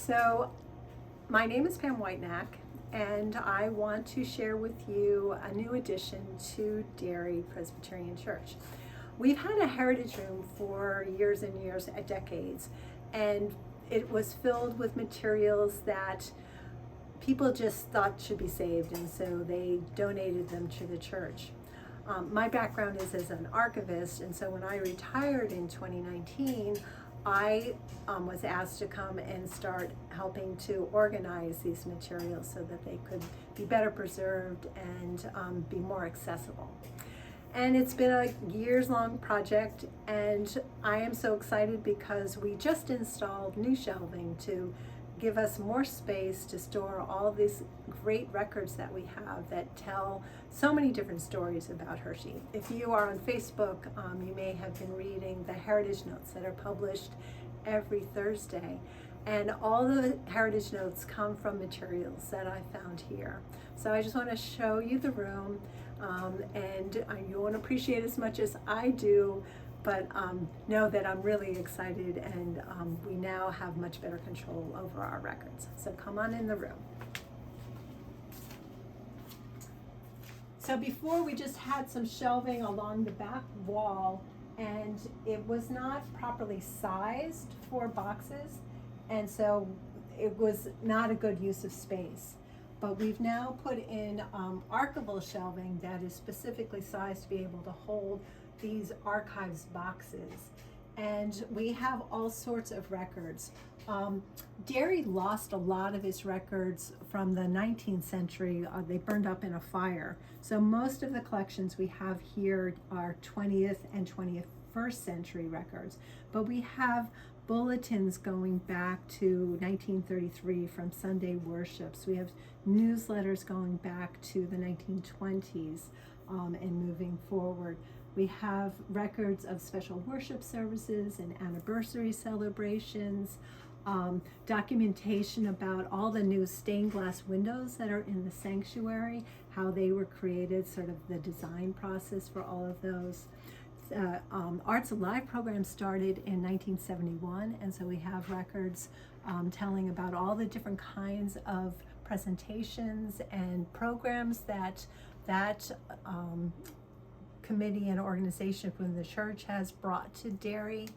So, my name is Pam Whitenack, and I want to share with you a new addition to Derry Presbyterian Church. We've had a heritage room for years and years, decades, and it was filled with materials that people just thought should be saved, and so they donated them to the church. My background is as an archivist, and so when I retired in 2019, I was asked to come and start helping to organize these materials so that they could be better preserved and be more accessible. And it's been a years-long project, and I am so excited because we just installed new shelving to give us more space to store all these great records that we have that tell so many different stories about Hershey. If you are on Facebook, you may have been reading the Heritage Notes that are published every Thursday. And all the Heritage Notes come from materials that I found here. So I just want to show you the room, and you won't appreciate as much as I do, but know that I'm really excited, and we now have much better control over our records. So come on in the room. So before, we just had some shelving along the back wall, and it was not properly sized for boxes, and so it was not a good use of space. But we've now put in archival shelving that is specifically sized to be able to hold these archives boxes, and we have all sorts of records. Derry lost a lot of its records from the 19th century. They burned up in a fire. So most of the collections we have here are 20th and 21st century records, but we have bulletins going back to 1933 from Sunday worships. We have newsletters going back to the 1920s and moving forward. We have records of special worship services and anniversary celebrations, documentation about all the new stained glass windows that are in the sanctuary, how they were created, sort of the design process for all of those. Arts Alive program started in 1971, and so we have records telling about all the different kinds of presentations and programs that committee and organization from the church has brought to Derry.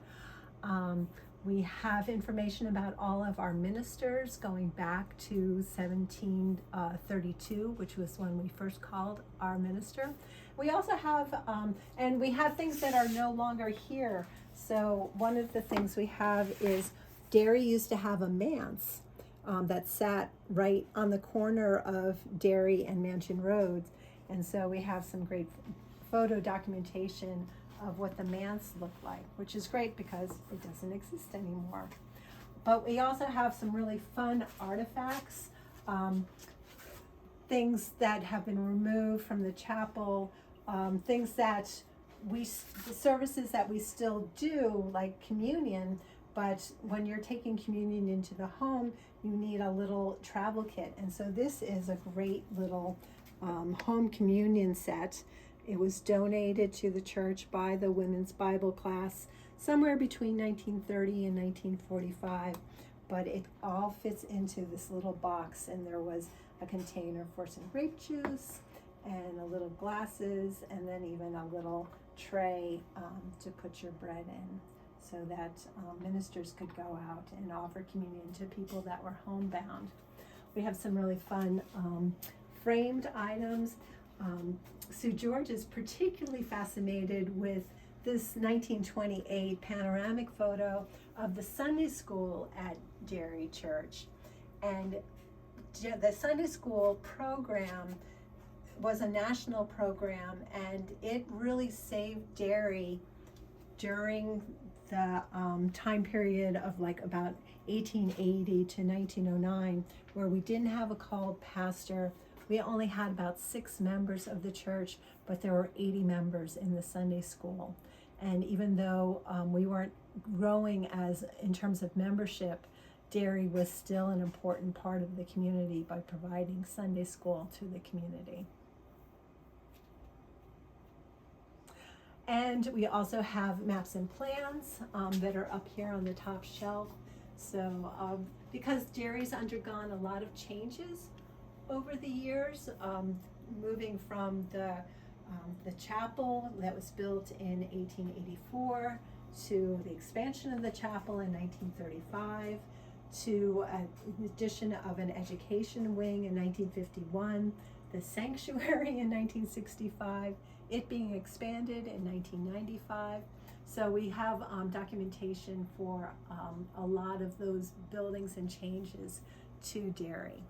We have information about all of our ministers going back to 1732, which was when we first called our minister. We also have, and we have things that are no longer here. So one of the things we have is Derry used to have a manse that sat right on the corner of Derry and Mansion Roads. And so we have some great photo documentation of what the manse looked like, which is great because it doesn't exist anymore. But we also have some really fun artifacts, things that have been removed from the chapel, things that the services that we still do, like communion, but when you're taking communion into the home, you need a little travel kit. And so this is a great little home communion set. It was donated to the church by the women's Bible class somewhere between 1930 and 1945, but it all fits into this little box, and there was a container for some grape juice and a little glasses, and then even a little tray to put your bread in, so that ministers could go out and offer communion to people that were homebound. We have some really fun framed items. Sue George is particularly fascinated with this 1928 panoramic photo of the Sunday school at Derry Church. And the Sunday school program was a national program, and it really saved Derry during the time period of like about 1880 to 1909, where we didn't have a called pastor. We only had about 6 members of the church, but there were 80 members in the Sunday school. And even though we weren't growing as in terms of membership, Derry was still an important part of the community by providing Sunday school to the community. And we also have maps and plans that are up here on the top shelf. So, because Derry's undergone a lot of changes over the years, moving from the chapel that was built in 1884 to the expansion of the chapel in 1935 to an addition of an education wing in 1951, the sanctuary in 1965, it being expanded in 1995. So we have documentation for a lot of those buildings and changes to Derry.